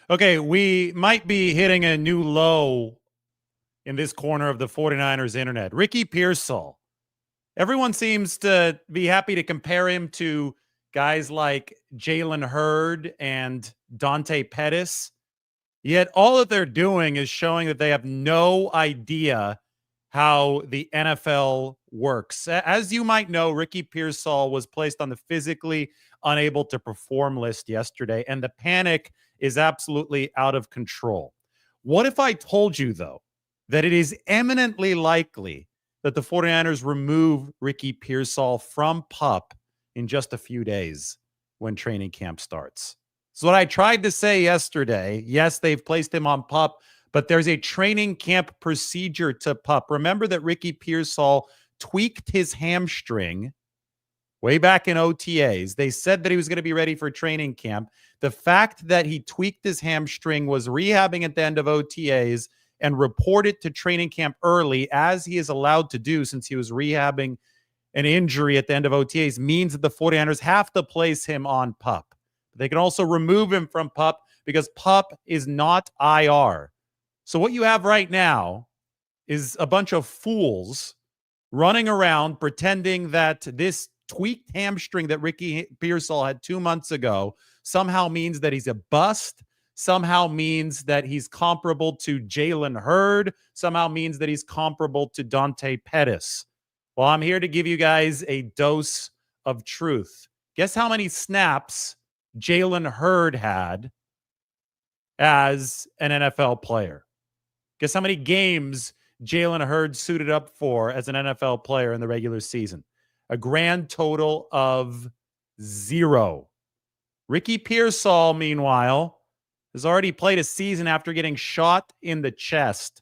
Okay, we might be hitting a new low in this corner of the 49ers internet. Ricky Pearsall. Everyone seems to be happy to compare him to guys like Jalen Hurd and Dante Pettis. Yet all that they're doing is showing that they have no idea how the NFL works. As you might know, Ricky Pearsall was placed on the physically unable to perform list yesterday, and the panic is absolutely out of control. What if I told you, though, that it is eminently likely that the 49ers remove Ricky Pearsall from PUP in just a few days when training camp starts? So what I tried to say yesterday, yes, they've placed him on PUP, but there's a training camp procedure to PUP. Remember that Ricky Pearsall tweaked his hamstring way back in OTAs. They said that he was going to be ready for training camp. The fact that he tweaked his hamstring, was rehabbing at the end of OTAs, and reported to training camp early, as he is allowed to do since he was rehabbing an injury at the end of OTAs, means that the 49ers have to place him on PUP. They can also remove him from PUP because PUP is not IR. So what you have right now is a bunch of fools running around pretending that this tweaked hamstring that Ricky Pearsall had 2 months ago somehow means that he's a bust, somehow means that he's comparable to Jalen Hurd, somehow means that he's comparable to Dante Pettis. Well, I'm here to give you guys a dose of truth. Guess how many snaps Jalen Hurd had as an NFL player? Guess how many games Jalen Hurd suited up for as an NFL player in the regular season? A grand total of 0. Ricky Pearsall, meanwhile, has already played a season after getting shot in the chest.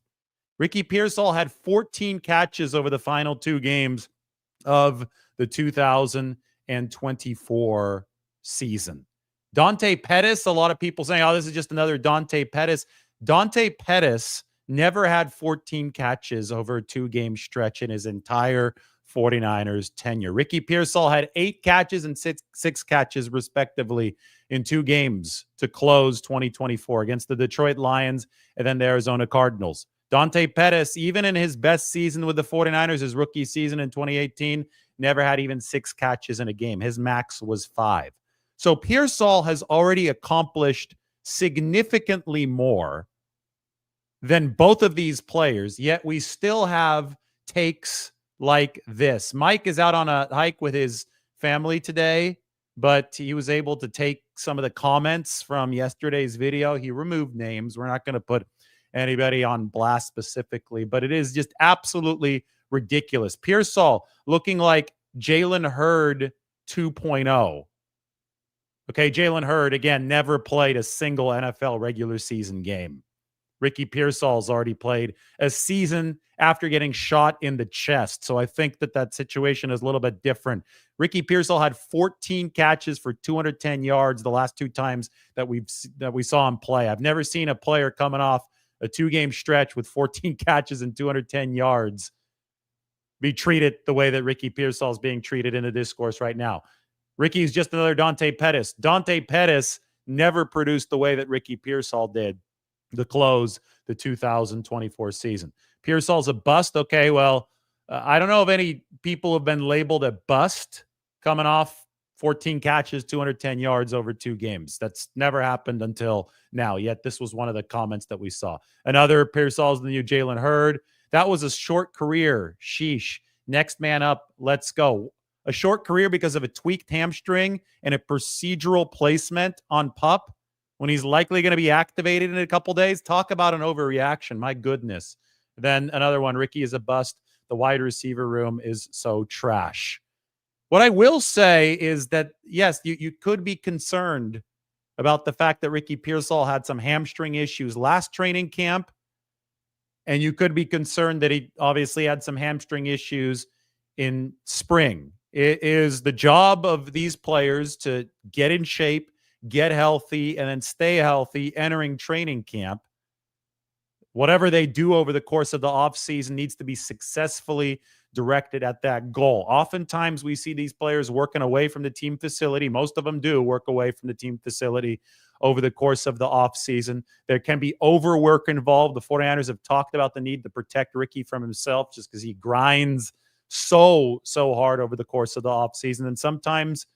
Ricky Pearsall had 14 catches over the final 2 games of the 2024 season. Dante Pettis, a lot of people saying, oh, this is just another Dante Pettis. Dante Pettis never had 14 catches over a 2-game stretch in his entire 49ers tenure. Ricky Pearsall had 8 catches and six catches, respectively, in 2 games to close 2024 against the Detroit Lions and then the Arizona Cardinals. Dante Pettis, even in his best season with the 49ers, his rookie season in 2018, never had even 6 catches in a game. His max was 5. So Pearsall has already accomplished significantly more than both of these players, yet we still have takes like this. Mike is out on a hike with his family today, but he was able to take some of the comments from yesterday's video. He removed names. We're not going to put anybody on blast specifically, but it is just absolutely ridiculous. Pearsall looking like Jalen Hurd 2.0. Okay, Jalen Hurd, again, never played a single NFL regular season game. Ricky Pearsall's already played a season after getting shot in the chest. So I think that situation is a little bit different. Ricky Pearsall had 14 catches for 210 yards the last 2 times that we saw him play. I've never seen a player coming off a 2-game stretch with 14 catches and 210 yards be treated the way that Ricky Pearsall is being treated in the discourse right now. Ricky's just another Dante Pettis. Dante Pettis never produced the way that Ricky Pearsall did to close the 2024 season. Pearsall's a bust. Okay, well, I don't know if any people have been labeled a bust coming off 14 catches, 210 yards over 2 games. That's never happened until now, yet this was one of the comments that we saw. Another, Pearsall's the new Jalen Hurd. That was a short career. Sheesh. Next man up. Let's go. A short career because of a tweaked hamstring and a procedural placement on PUP when he's likely going to be activated in a couple days. Talk about an overreaction. My goodness. Then another one, Ricky is a bust. The wide receiver room is so trash. What I will say is that, yes, you could be concerned about the fact that Ricky Pearsall had some hamstring issues last training camp, and you could be concerned that he obviously had some hamstring issues in spring. It is the job of these players to get in shape, get healthy, and then stay healthy entering training camp. Whatever they do over the course of the offseason needs to be successfully directed at that goal. Oftentimes, we see these players working away from the team facility. Most of them do work away from the team facility over the course of the offseason. There can be overwork involved. The 49ers have talked about the need to protect Ricky from himself just because he grinds so hard over the course of the offseason. And sometimes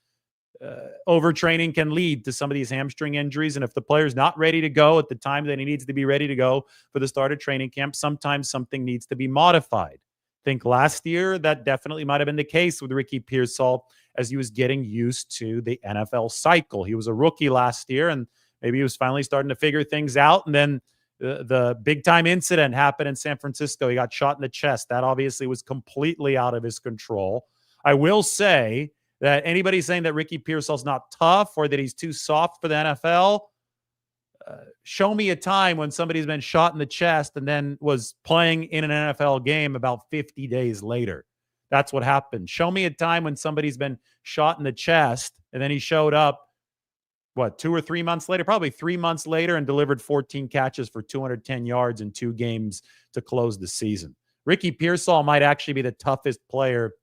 overtraining can lead to some of these hamstring injuries. And if the player's not ready to go at the time that he needs to be ready to go for the start of training camp, sometimes something needs to be modified. I think last year that definitely might have been the case with Ricky Pearsall as he was getting used to the NFL cycle. He was a rookie last year, and maybe he was finally starting to figure things out. And then the big time incident happened in San Francisco. He got shot in the chest. That obviously was completely out of his control. I will say that anybody saying that Ricky Pearsall's not tough or that he's too soft for the NFL, show me a time when somebody's been shot in the chest and then was playing in an NFL game about 50 days later. That's what happened. Show me a time when somebody's been shot in the chest and then he showed up, 2 or 3 months later, probably 3 months later, and delivered 14 catches for 210 yards in 2 games to close the season. Ricky Pearsall might actually be the toughest player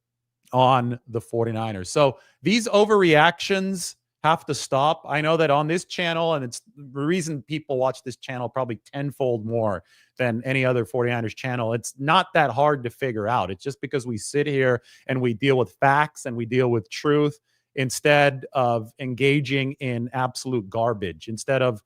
on the 49ers. So these overreactions have to stop. I know that on this channel, and it's the reason people watch this channel probably tenfold more than any other 49ers channel, it's not that hard to figure out. It's just because we sit here and we deal with facts and we deal with truth instead of engaging in absolute garbage, instead of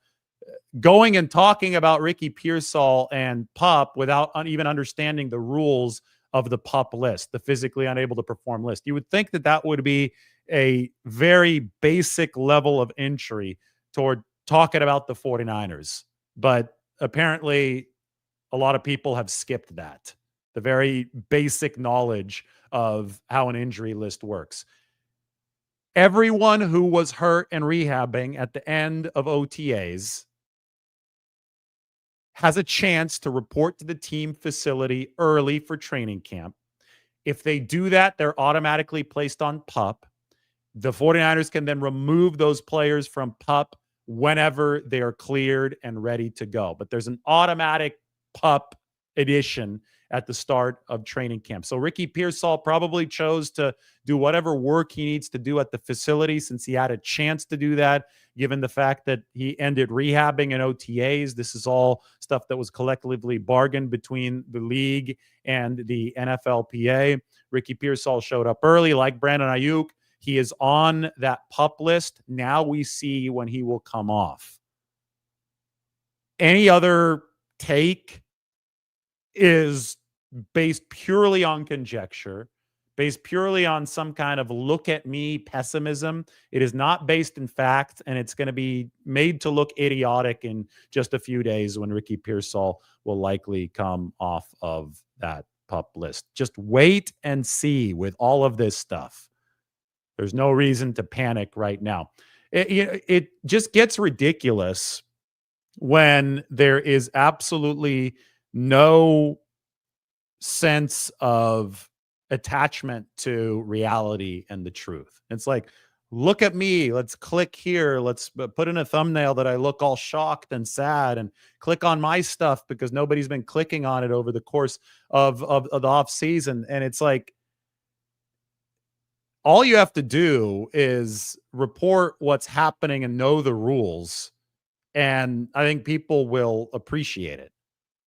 going and talking about Ricky Pearsall and PUP without even understanding the rules of the PUP list, the physically unable to perform list. You would think that that would be a very basic level of entry toward talking about the 49ers. But apparently, a lot of people have skipped that, the very basic knowledge of how an injury list works. Everyone who was hurt and rehabbing at the end of OTAs has a chance to report to the team facility early for training camp. If they do that, they're automatically placed on PUP. The 49ers can then remove those players from PUP whenever they are cleared and ready to go. But there's an automatic PUP addition at the start of training camp. So Ricky Pearsall probably chose to do whatever work he needs to do at the facility since he had a chance to do that, given the fact that he ended rehabbing in OTAs. This is all stuff that was collectively bargained between the league and the NFLPA. Ricky Pearsall showed up early, like Brandon Ayuk. He is on that PUP list. Now we see when he will come off. Any other take is based purely on conjecture, based purely on some kind of look at me pessimism. It is not based in fact, and it's going to be made to look idiotic in just a few days when Ricky Pearsall will likely come off of that PUP list. Just wait and see with all of this stuff. There's no reason to panic right now. It just gets ridiculous when there is absolutely no sense of attachment to reality and the truth. It's like, look at me. Let's click here. Let's put in a thumbnail that I look all shocked and sad and click on my stuff because nobody's been clicking on it over the course of the off season. And it's like, all you have to do is report what's happening and know the rules. And I think people will appreciate it.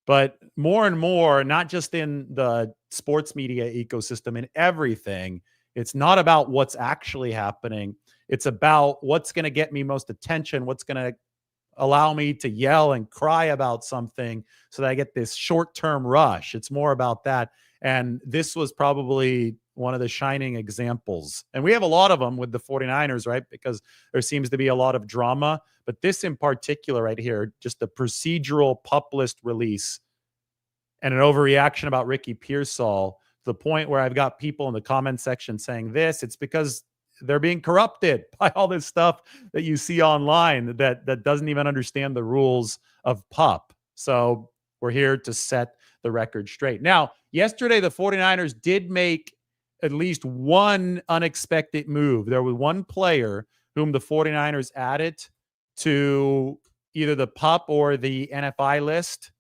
But more and more, not just in the sports media ecosystem, in everything, it's not about what's actually happening. It's about what's going to get me most attention, what's going to allow me to yell and cry about something so that I get this short-term rush. It's more about that. And this was probably one of the shining examples. And we have a lot of them with the 49ers, right? Because there seems to be a lot of drama. But this in particular right here, just the procedural PUP list release and an overreaction about Ricky Pearsall to the point where I've got people in the comment section saying this, it's because they're being corrupted by all this stuff that you see online that doesn't even understand the rules of PUP. So we're here to set the record straight. Now, yesterday, the 49ers did make at least one unexpected move. There was one player whom the 49ers added to either the PUP or the NFI list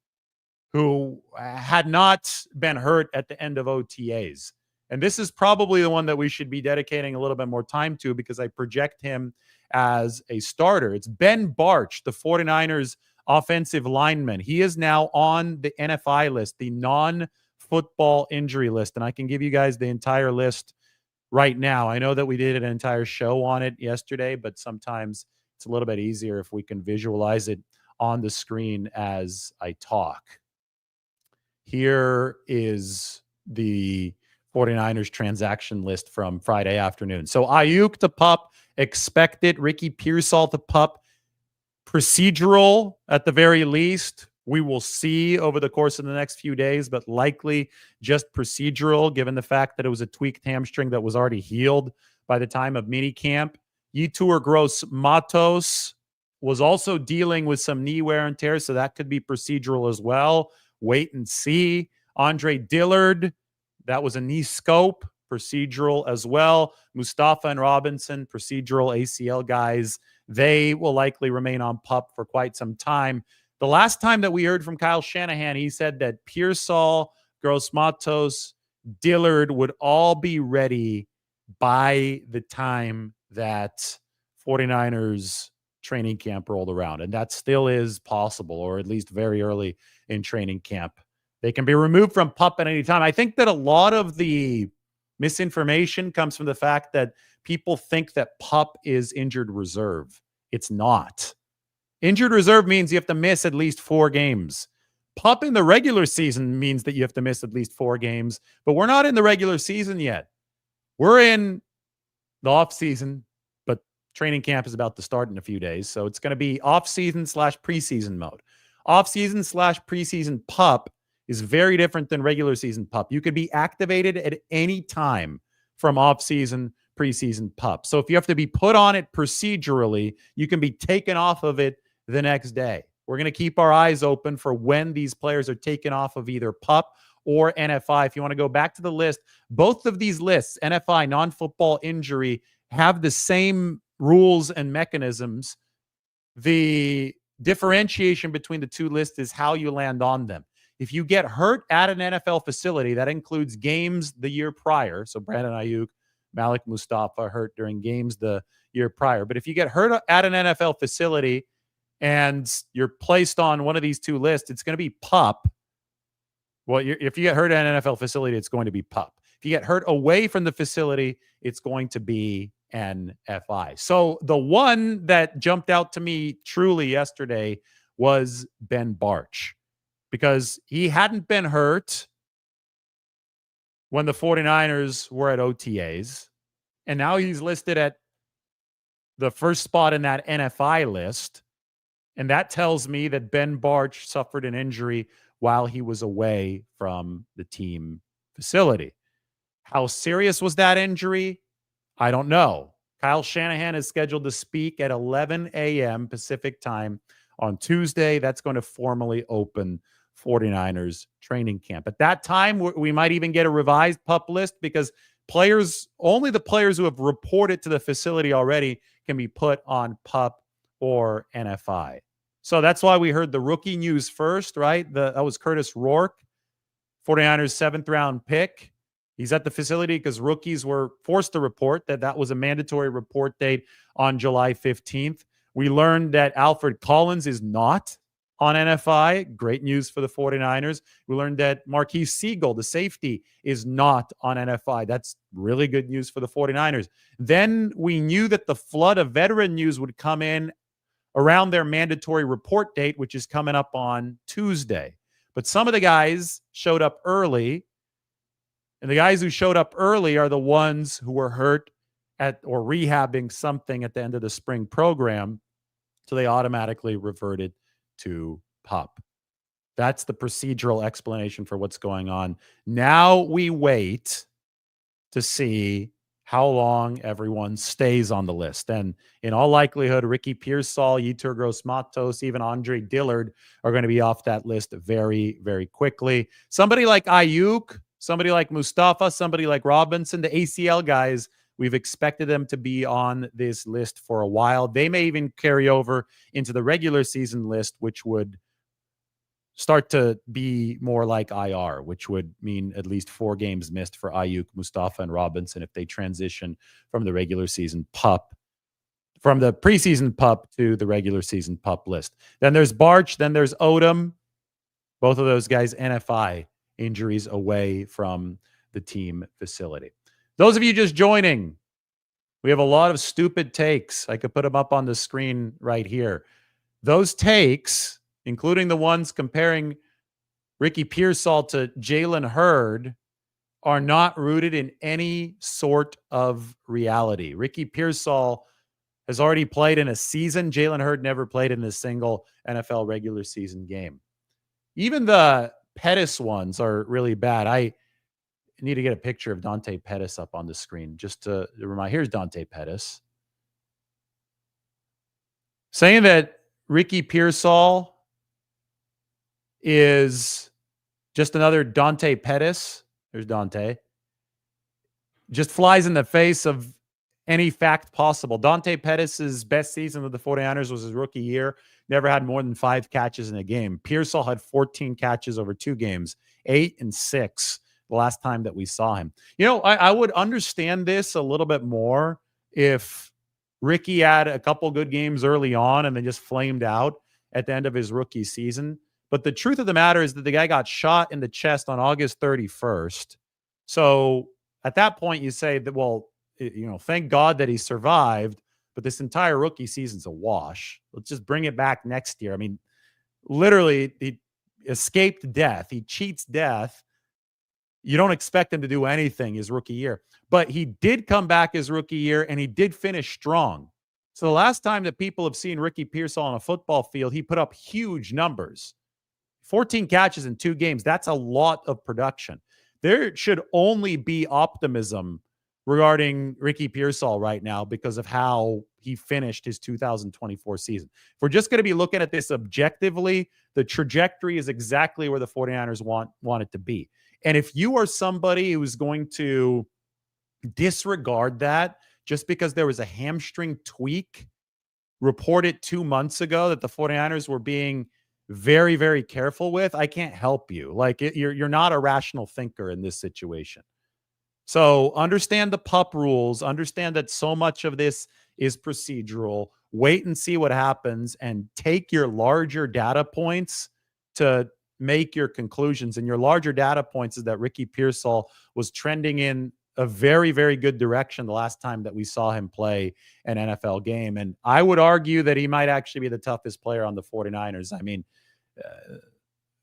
who had not been hurt at the end of OTAs. And this is probably the one that we should be dedicating a little bit more time to because I project him as a starter. It's Ben Barch, the 49ers offensive lineman. He is now on the NFI list, the non-football injury list. And I can give you guys the entire list right now. I know that we did an entire show on it yesterday, but sometimes it's a little bit easier if we can visualize it on the screen as I talk. Here is the 49ers transaction list from Friday afternoon. So Ayuk to PUP, expected. Ricky Pearsall to PUP, procedural at the very least. We will see over the course of the next few days, but likely just procedural, given the fact that it was a tweaked hamstring that was already healed by the time of minicamp. Yetur Gross-Matos was also dealing with some knee wear and tear, so that could be procedural as well. Wait and see. Andre Dillard, that was a knee scope, procedural as well. Mustafa and Robinson, procedural ACL guys. They will likely remain on PUP for quite some time. The last time that we heard from Kyle Shanahan, he said that Pearsall, Gross-Matos, Dillard would all be ready by the time that 49ers training camp rolled around. And that still is possible, or at least very early in training camp. They can be removed from PUP at any time. I think that a lot of the misinformation comes from the fact that people think that PUP is injured reserve. It's not. Injured reserve means you have to miss at least 4 games. PUP in the regular season means that you have to miss at least 4 games, but we're not in the regular season yet. We're in the off season, but training camp is about to start in a few days. So it's going to be off season / preseason mode. Off season / preseason PUP is very different than regular season PUP. You could be activated at any time from off season, preseason PUP. So if you have to be put on it procedurally, you can be taken off of it the next day. We're going to keep our eyes open for when these players are taken off of either PUP or NFI. If you want to go back to the list, both of these lists, NFI, non-football injury, have the same rules and mechanisms. The differentiation between the two lists is how you land on them. If you get hurt at an NFL facility, that includes games the year prior. So Brandon Ayuk, Malik Mustafa hurt during games the year prior. But if you get hurt at an NFL facility and you're placed on one of these two lists, it's going to be PUP. Well, if you get hurt at an NFL facility, it's going to be PUP. If you get hurt away from the facility, it's going to be NFI. So the one that jumped out to me truly yesterday was Ben Barch, because he hadn't been hurt when the 49ers were at OTAs, and now he's listed at the first spot in that NFI list. And that tells me that Ben Barch suffered an injury while he was away from the team facility. How serious was that injury? I don't know. Kyle Shanahan is scheduled to speak at 11 a.m. Pacific time on Tuesday. That's going to formally open 49ers training camp. At that time, we might even get a revised PUP list, because only the players who have reported to the facility already can be put on PUP or NFI. So that's why we heard the rookie news first, right? That was Curtis Rourke, 49ers 7th round pick. He's at the facility because rookies were forced to report. That was a mandatory report date on July 15th. We learned that Alfred Collins is not on NFI. Great news for the 49ers. We learned that Marquise Siegel, the safety, is not on NFI. That's really good news for the 49ers. Then we knew that the flood of veteran news would come in around their mandatory report date, which is coming up on Tuesday. But some of the guys showed up early, and the guys who showed up early are the ones who were hurt or rehabbing something at the end of the spring program, so they automatically reverted to PUP. That's the procedural explanation for what's going on. Now we wait to see how long everyone stays on the list. And in all likelihood, Ricky Pearsall, Yetur Gross-Matos, even Andre Dillard are going to be off that list very, very quickly. Somebody like Ayuk, somebody like Mustafa, somebody like Robinson, the ACL guys, we've expected them to be on this list for a while. They may even carry over into the regular season list, which would start to be more like IR, which would mean at least 4 games missed for Ayuk, Mustafa, and Robinson if they transition from the regular season PUP from the preseason PUP to the regular season PUP list. Then there's Barch. Then there's Odom. Both of those guys, NFI injuries away from the team facility. Those of you just joining, we have a lot of stupid takes. I could put them up on the screen right here. Those takes, including the ones comparing Ricky Pearsall to Jalen Hurd, are not rooted in any sort of reality. Ricky Pearsall has already played in a season. Jalen Hurd never played in a single NFL regular season game. Even the Pettis ones are really bad. I need to get a picture of Dante Pettis up on the screen just to remind. Here's Dante Pettis saying that Ricky Pearsall is just another Dante Pettis. There's Dante. Just flies in the face of any fact possible. Dante Pettis' best season with the 49ers was his rookie year. Never had more than 5 catches in a game. Pearsall had 14 catches over 2 games, 8 and 6 the last time that we saw him. You know, I would understand this a little bit more if Ricky had a couple good games early on and then just flamed out at the end of his rookie season. But the truth of the matter is that the guy got shot in the chest on August 31st. So at that point, you say that, well, you know, thank God that he survived, but this entire rookie season's a wash. Let's just bring it back next year. I mean, literally, he escaped death. He cheats death. You don't expect him to do anything his rookie year, but he did come back his rookie year and he did finish strong. So the last time that people have seen Ricky Pearsall on a football field, he put up huge numbers. 14 catches in 2 games. That's a lot of production. There should only be optimism regarding Ricky Pearsall right now because of how he finished his 2024 season. If we're just going to be looking at this objectively, the trajectory is exactly where the 49ers want it to be. And if you are somebody who's going to disregard that just because there was a hamstring tweak reported 2 months ago that the 49ers were being very, very careful with, I can't help you. Like, you're not a rational thinker in this situation. So understand the PUP rules. Understand that so much of this is procedural. Wait and see what happens and take your larger data points to make your conclusions. And your larger data points is that Ricky Pearsall was trending in a very, very good direction the last time that we saw him play an NFL game. And I would argue that he might actually be the toughest player on the 49ers. I mean,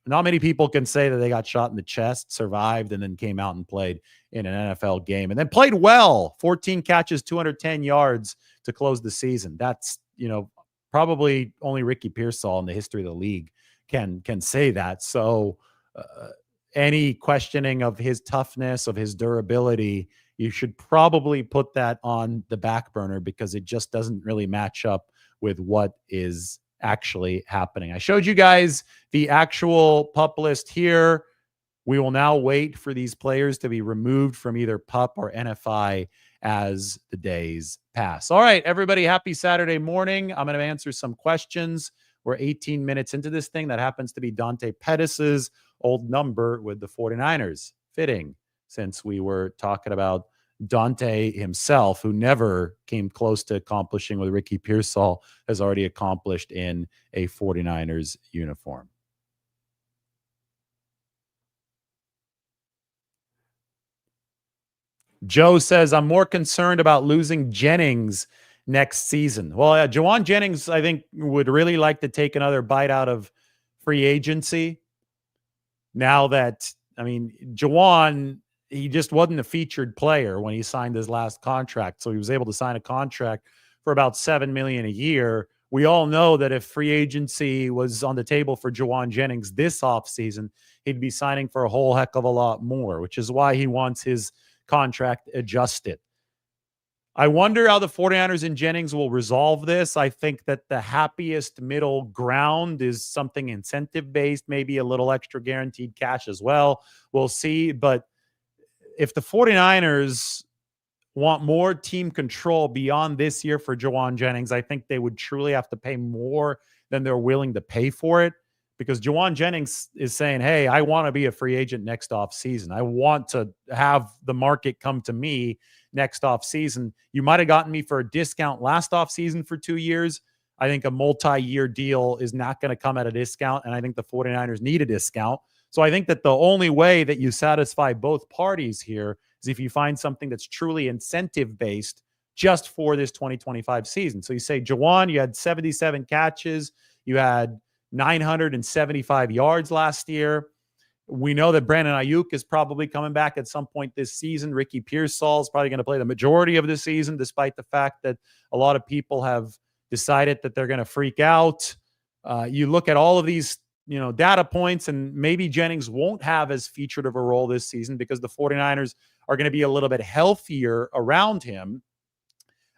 not many people can say that they got shot in the chest, survived, and then came out and played in an NFL game and then played well. 14 catches, 210 yards to close the season. That's, you know, probably only Ricky Pearsall in the history of the league can say that. So any questioning of his toughness, of his durability, you should probably put that on the back burner because it just doesn't really match up with what is actually happening. I showed you guys the actual PUP list here. We will now wait for these players to be removed from either PUP or NFI as the days pass. All right, everybody, happy Saturday morning. I'm going to answer some questions. We're 18 minutes into this thing. That happens to be Dante Pettis's old number with the 49ers. Fitting, since we were talking about Dante himself, who never came close to accomplishing what Ricky Pearsall has already accomplished in a 49ers uniform. Joe says, I'm more concerned about losing Jennings next season. Well, Jauan Jennings, I think, would really like to take another bite out of free agency. Now that, I mean, Jauan, he just wasn't a featured player when he signed his last contract. So he was able to sign a contract for about $7 million a year. We all know that if free agency was on the table for Jauan Jennings this offseason, he'd be signing for a whole heck of a lot more, which is why he wants his contract adjusted. I wonder how the 49ers and Jennings will resolve this. I think that the happiest middle ground is something incentive-based, maybe a little extra guaranteed cash as well. We'll see. But if the 49ers want more team control beyond this year for Jauan Jennings, I think they would truly have to pay more than they're willing to pay for it. because Jauan Jennings is saying, hey, I want to be a free agent next off season. I want to have the market come to me next off season. You might have gotten me for a discount last off season for 2 years. I think a multi-year deal is not going to come at a discount, and I think the 49ers need a discount. So I think that the only way that you satisfy both parties here is if you find something that's truly incentive-based just for this 2025 season. So you say, Jauan, you had 77 catches. You had 975 yards last year. We know that Brandon Ayuk is probably coming back at some point this season. Ricky Pearsall is probably going to play the majority of the season, despite the fact that a lot of people have decided that they're going to freak out. You look at all of these, data points, and maybe Jennings won't have as featured of a role this season because the 49ers are going to be a little bit healthier around him.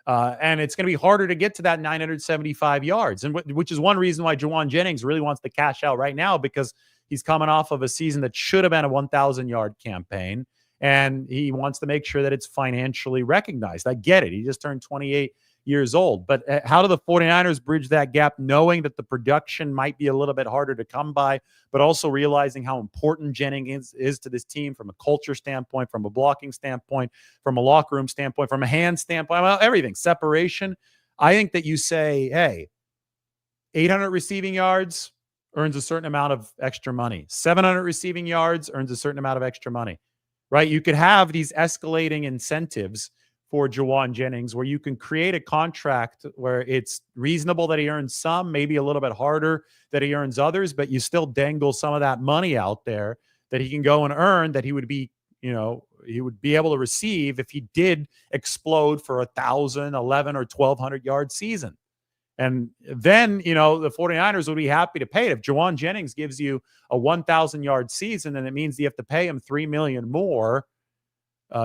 And it's going to be harder to get to that 975 yards, and which is one reason why Jauan Jennings really wants to cash out right now, because he's coming off of a season that should have been a 1,000-yard campaign, and he wants to make sure that it's financially recognized. I get it. He just turned 28 years old. But how do the 49ers bridge that gap, knowing that the production might be a little bit harder to come by, but also realizing how important Jennings is to this team from a culture standpoint, from a blocking standpoint, from a locker room standpoint, from a hand standpoint, well, everything, separation. I think that you say, hey, 800 receiving yards earns a certain amount of extra money. 700 receiving yards earns a certain amount of extra money, right? You could have these escalating incentives for Jauan Jennings, where you can create a contract where it's reasonable that he earns some, maybe a little bit harder that he earns others, but you still dangle some of that money out there that he can go and earn, that he would be, he would be able to receive if he did explode for 1,000, 11, or 1,200 yard season. And then, the 49ers would be happy to pay it. If Jauan Jennings gives you a 1,000 yard season, then it means you have to pay him $3 million more.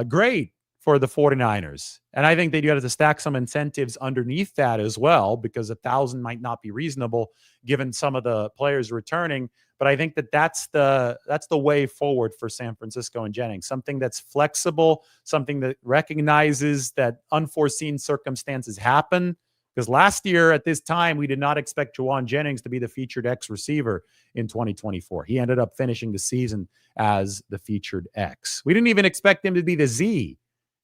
Great for the 49ers. And I think they do have to stack some incentives underneath that as well, because 1,000 might not be reasonable given some of the players returning. But I think that that's the way forward for San Francisco and Jennings, something that's flexible, something that recognizes that unforeseen circumstances happen. Because last year at this time, we did not expect Jauan Jennings to be the featured X receiver in 2024. He ended up finishing the season as the featured X. We didn't even expect him to be the Z.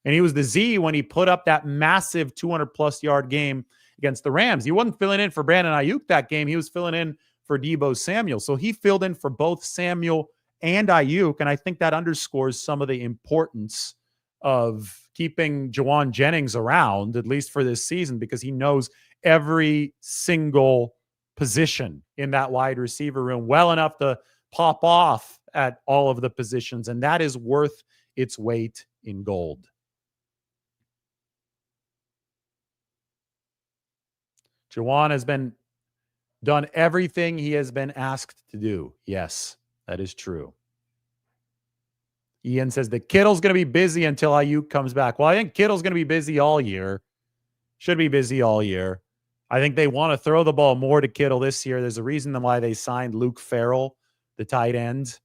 And he was the Z when he put up that massive 200-plus yard game against the Rams. He wasn't filling in for Brandon Ayuk that game. He was filling in for Deebo Samuel. So he filled in for both Samuel and Ayuk, and I think that underscores some of the importance of keeping Jauan Jennings around, at least for this season, because he knows every single position in that wide receiver room well enough to pop off at all of the positions, and that is worth its weight in gold. Jauan has done everything he has been asked to do. Yes, that is true. Ian says that Kittle's going to be busy until Ayuk comes back. Well, I think Kittle's going to be busy all year. Should be busy all year. I think they want to throw the ball more to Kittle this year. There's a reason why they signed Luke Farrell, the tight end,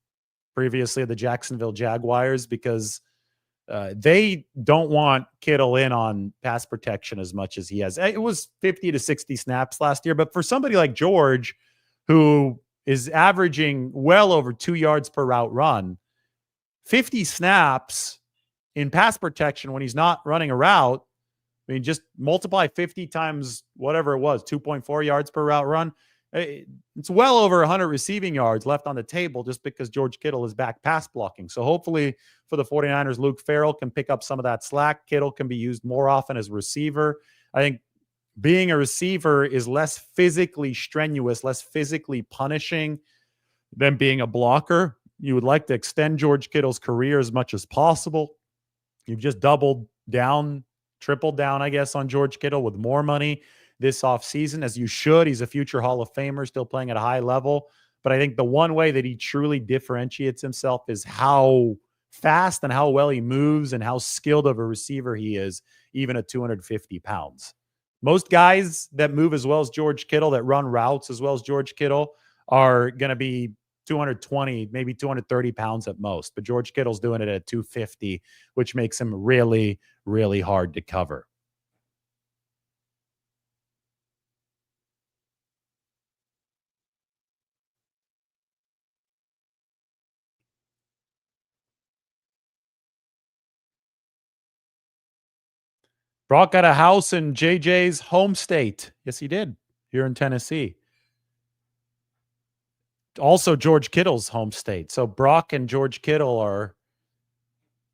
previously of the Jacksonville Jaguars, because they don't want Kittle in on pass protection as much as he has. It was 50 to 60 snaps last year, but for somebody like George, who is averaging well over 2 yards per route run, 50 snaps in pass protection when he's not running a route, I mean, just multiply 50 times whatever it was, 2.4 yards per route run. It's well over 100 receiving yards left on the table just because George Kittle is back pass blocking. So hopefully for the 49ers, Luke Farrell can pick up some of that slack. Kittle can be used more often as a receiver. I think being a receiver is less physically strenuous, less physically punishing than being a blocker. You would like to extend George Kittle's career as much as possible. You've just doubled down, tripled down, I guess, on George Kittle with more money this offseason, as you should. He's a future Hall of Famer, still playing at a high level. But I think the one way that he truly differentiates himself is how fast and how well he moves and how skilled of a receiver he is, even at 250 pounds. Most guys that move as well as George Kittle, that run routes as well as George Kittle, are going to be 220, maybe 230 pounds at most. But George Kittle's doing it at 250, which makes him really, really hard to cover. Brock got a house in JJ's home state. Yes, he did, here in Tennessee. Also, George Kittle's home state. So Brock and George Kittle are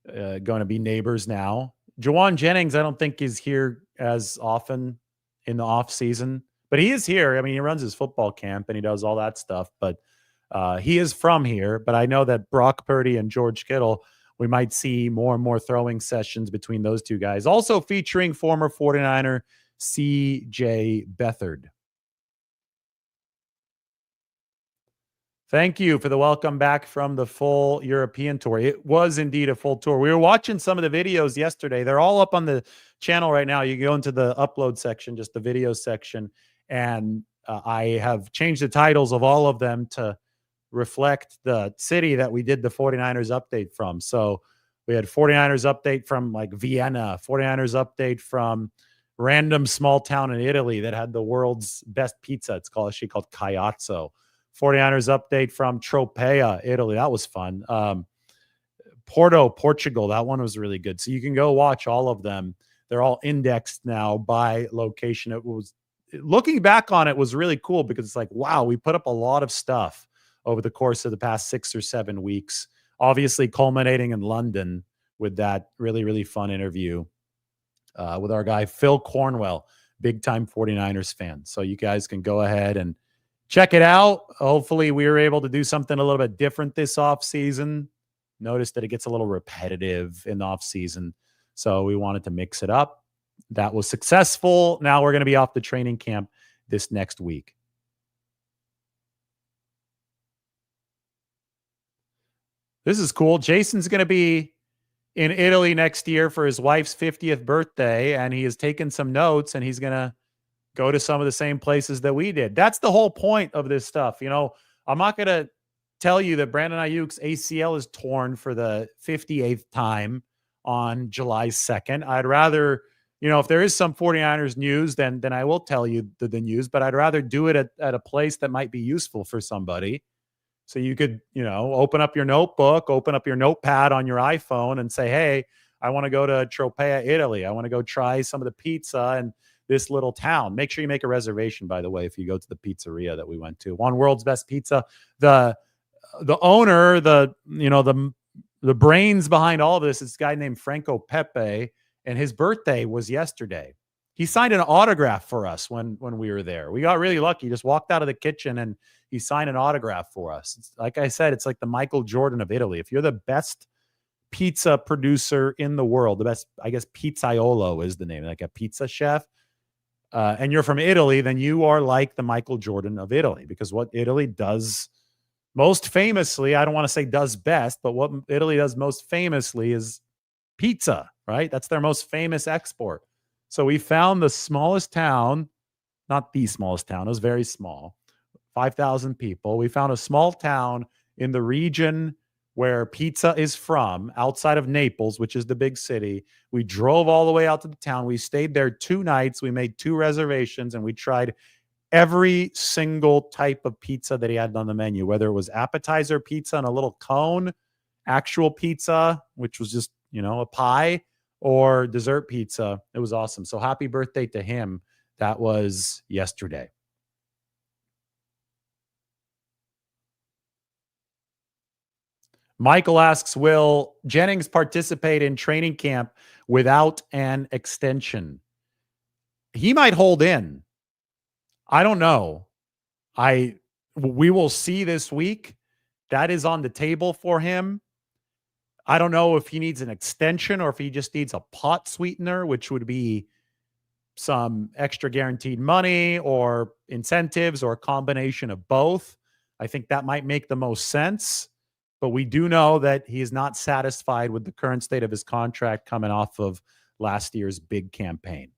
going to be neighbors now. Jauan Jennings, I don't think is here as often in the off season, but he is here. I mean, he runs his football camp and he does all that stuff. But he is from here. But I know that Brock Purdy and George Kittle, we might see more and more throwing sessions between those two guys. Also featuring former 49er C.J. Beathard. Thank you for the welcome back from the full European tour. It was indeed a full tour. We were watching some of the videos yesterday. They're all up on the channel right now. You go into the upload section, just the video section, and I have changed the titles of all of them to reflect the city that we did the 49ers update from. So we had 49ers update from like Vienna, 49ers update from random small town in Italy that had the world's best pizza. It's called actually called Caiazzo. 49ers update from Tropea, Italy. That was fun. Porto, Portugal. That one was really good. So you can go watch all of them. They're all indexed now by location. It was, looking back on it, was really cool because it's like, wow, we put up a lot of stuff over the course of the past 6 or 7 weeks, obviously culminating in London with that really, really fun interview with our guy, Phil Cornwell, big time 49ers fan. So you guys can go ahead and check it out. Hopefully we were able to do something a little bit different this off season. Notice that it gets a little repetitive in the off season. So we wanted to mix it up. That was successful. Now we're going to be off the training camp this next week. This is cool. Jason's going to be in Italy next year for his wife's 50th birthday, and he has taken some notes, and he's going to go to some of the same places that we did. That's the whole point of this stuff. You know, I'm not going to tell you that Brandon Ayuk's ACL is torn for the 58th time on July 2nd. I'd rather, you know, if there is some 49ers news, then I will tell you the news, but I'd rather do it at a place that might be useful for somebody. So you could, you know, open up your notebook, open up your notepad on your iPhone and say, hey, I want to go to Tropea, Italy. I want to go try some of the pizza and this little town. Make sure you make a reservation, by the way, if you go to the pizzeria that we went to. One World's Best Pizza. The owner, the brains behind all of this is a guy named Franco Pepe, and his birthday was yesterday. He signed an autograph for us when we were there. We got really lucky. He just walked out of the kitchen and he signed an autograph for us. It's, like I said, it's like the Michael Jordan of Italy. If you're the best pizza producer in the world, the best, I guess, pizzaiolo is the name, like a pizza chef, and you're from Italy, then you are like the Michael Jordan of Italy, because what Italy does most famously, I don't want to say does best, but what Italy does most famously is pizza, right? That's their most famous export. So we found the smallest town, not the smallest town, it was very small, 5,000 people. We found a small town in the region where pizza is from, outside of Naples, which is the big city. We drove all the way out to the town. We stayed there 2 nights. We made 2 reservations, and we tried every single type of pizza that he had on the menu, whether it was appetizer pizza in a little cone, actual pizza, which was just, you know, a pie, or dessert pizza. It was awesome. So happy birthday to him. That was yesterday. Michael asks, will Jennings participate in training camp without an extension? He might hold in. I don't know. We will see this week. That is on the table for him. I don't know if he needs an extension or if he just needs a pot sweetener, which would be some extra guaranteed money or incentives or a combination of both. I think that might make the most sense. But we do know that he is not satisfied with the current state of his contract coming off of last year's big campaign.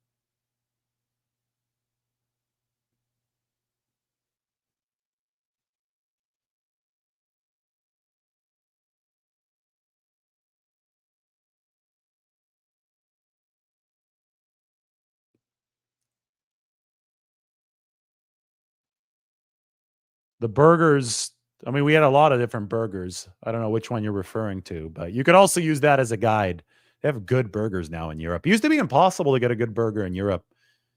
The burgers, I mean, we had a lot of different burgers. I don't know which one you're referring to, but you could also use that as a guide They have good burgers now in Europe. It used to be impossible to get a good burger in Europe.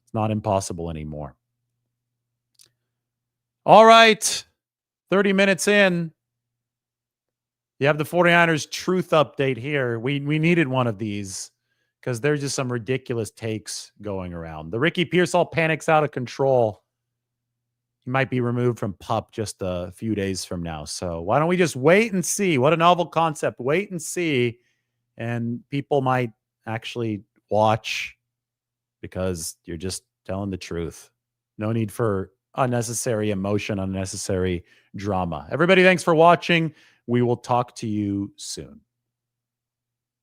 It's not impossible anymore. All right. 30 minutes in. You have the 49ers truth update here. We needed one of these because there's just some ridiculous takes going around. The Ricky Pearsall panic's out of control. He might be removed from PUP just a few days from now. So why don't we just wait and see? What a novel concept. Wait and see. And people might actually watch because you're just telling the truth. No need for unnecessary emotion, unnecessary drama. Everybody, thanks for watching. We will talk to you soon.